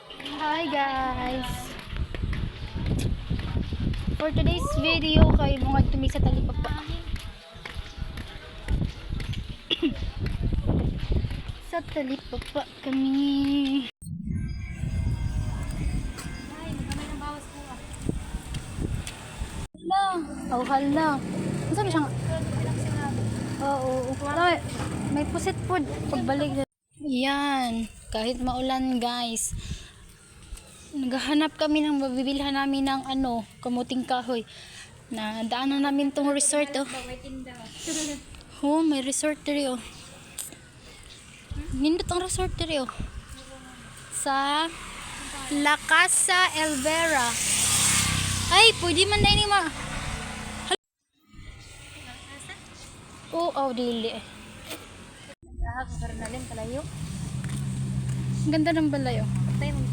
Hi guys! For today's video, kayo mga tumi sa talipapa. Sa talipapa kami. Ay, magkamay ng bawas po ah. Hala! Oh, hala! Saan siyang... Oo. May pusit po. Pagbalik. Yan. Kahit maulan guys. Naghahanap kami ng mabibilhan namin ng kamuting kahoy. Na daanan namin tong resort Oh, may resort diri Nindot ang resort diri sa La Casa Elvera. Ay, pwede man na ini ma. Dili. Ah, karnalim palayo. Ang ganda ng balay Patay mo